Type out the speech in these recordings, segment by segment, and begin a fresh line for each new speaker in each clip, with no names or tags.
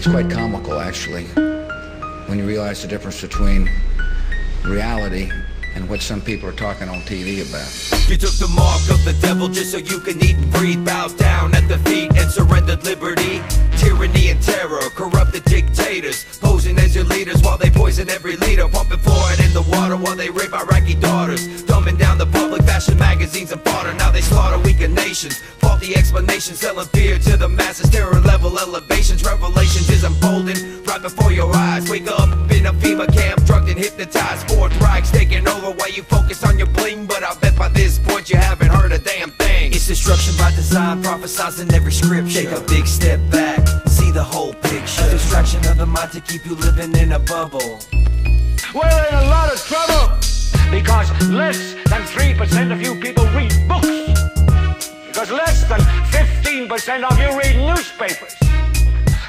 It's quite comical, actually, when you realize the difference between reality and what some people are talking on TV about.
You took the mark of the devil just so you can eat and breathe. Bowed down at the feet and surrendered liberty. Tyranny and terror, corrupted dictators, posing as your leaders while they poison every leader. Pumping flouride in the water while they rape Iraqi daughters. Dumbing down the public, fashion magazines and fodder. Now they slaughter weaker nations. Faulty explanations, selling fear to the masses. Terror level elevations, revelations is unfolding right before your eyes. Wake up in a FEMA camp, drugged and hypnotized. Fourth reichs taking over while you focus on your bling. But I bet by this point you haven't heard a damn thing. It's destruction by design, prophesized in every scripture. Take a big step back, see the whole picture. A distraction of the mind to keep you living in a bubble.
We're in a lot of trouble because less than 3% of you people read books. Because less than 15% of you read newspapers.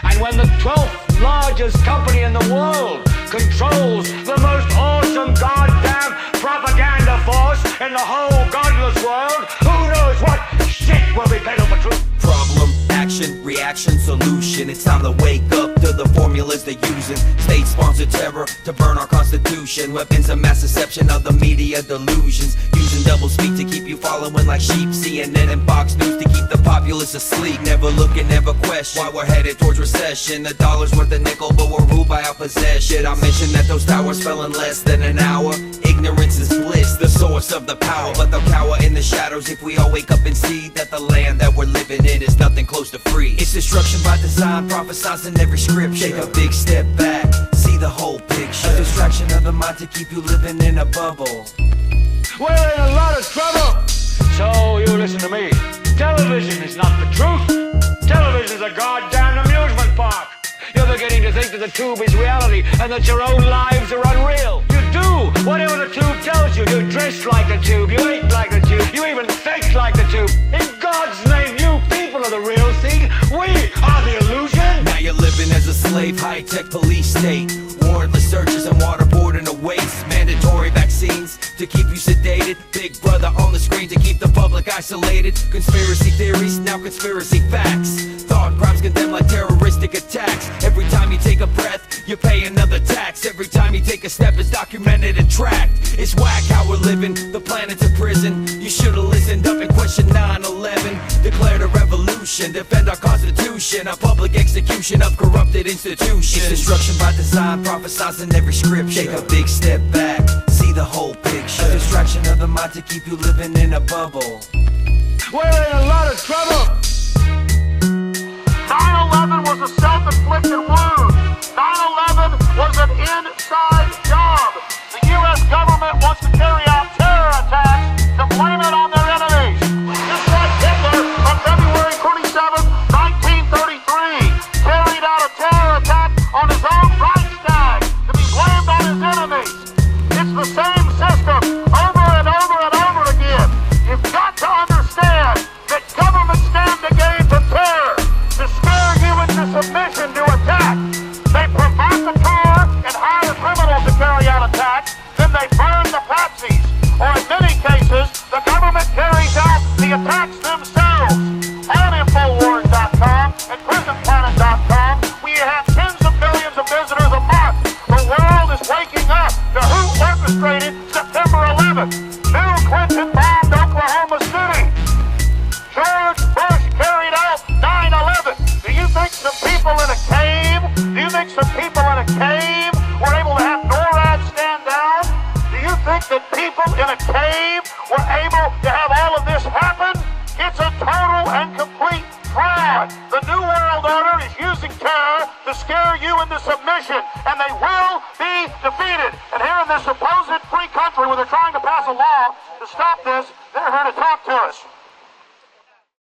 And when the 12th largest company in the world controls the most awesome goddamn propaganda force in the whole godless world, who knows what shit will be peddled for truth?
Problem, action, reaction, solution. It's time to wake up to the formulas they're using. State-sponsored terror to burn our constitution. Weapons of mass deception of the media delusions. Using double speak to keep you following like sheep. CNN and Fox News to keep the populace asleep. Never looking, never question why we're headed towards recession. The dollar's worth a nickel, but we're ruled by our possession. I mentioned that those towers fell in less than an hour. Ignorance is bliss, the source of the power. But they'll cower in the shadows if we all wake up and see that the land that we're living in is nothing close to free. It's destruction by design, prophesized in every scripture. Take a big step back, see the whole picture. A distraction of the mind to keep you living in a bubble.
We're in a lot of trouble. So you listen to me. Television is not the truth. Television is a goddamn amusement park. You're beginning to think that the tube is reality and that your own lives are unreal. You do whatever the tube tells you. You dress like the tube, you eat like the tube, you even think like the tube. In God's name, you people are the real thing. We are the illusion.
Now you're living as a slave, high-tech police state. Warrantless searches and waterboarding the waste. Mandatory vaccines to keep you sedated. Big brother on the screen to keep the public isolated. Conspiracy theories, now conspiracy facts. Thought crimes condemned like terroristic attacks. Every time you take a breath, you pay another tax. Every time you take a step, it's documented and tracked. It's whack how we're living, the planet's a prison. You should've listened up and questioned 9/11. Declared a revolution, defend our constitution. A public execution of corrupted institutions. It's destruction by design, prophesized in every scripture. Take a big step back, see the whole picture. A distraction of the mind to keep you living in a bubble.
We're in a lot of trouble.
9/11 was a self-inflicted wound. 9/11 was an inside job. The U.S. government wants to carry out terror attacks to blame it on their enemies. Just like Hitler on February 27, 1933, carried out a terror attack on his own Reichstag to be blamed on his enemies. It's the same system over and over and over again. You've got to understand that governments stand to gain from terror, to scare you into submission to attack. They provoke the terror and hire criminals to carry out attacks, then they burn the patsies. Or in many cases, the government carries out the attacks themselves. On Infowars.com and PrisonPlanet.com, we have tens of millions of visitors a month. The world is waking up to who orchestrated September 11th. Bill Clinton bombed Oklahoma City. George Bush carried out 9/11. Do you think some people in a cave, were able to have NORAD stand down? Do you think that people in a cave were able to have all of this happen? It's a total and complete fraud. The New World Order is using terror to scare you into submission, and they will be defeated. And here in this supposed free country where they're trying to pass a law to stop this, they're here to talk to us.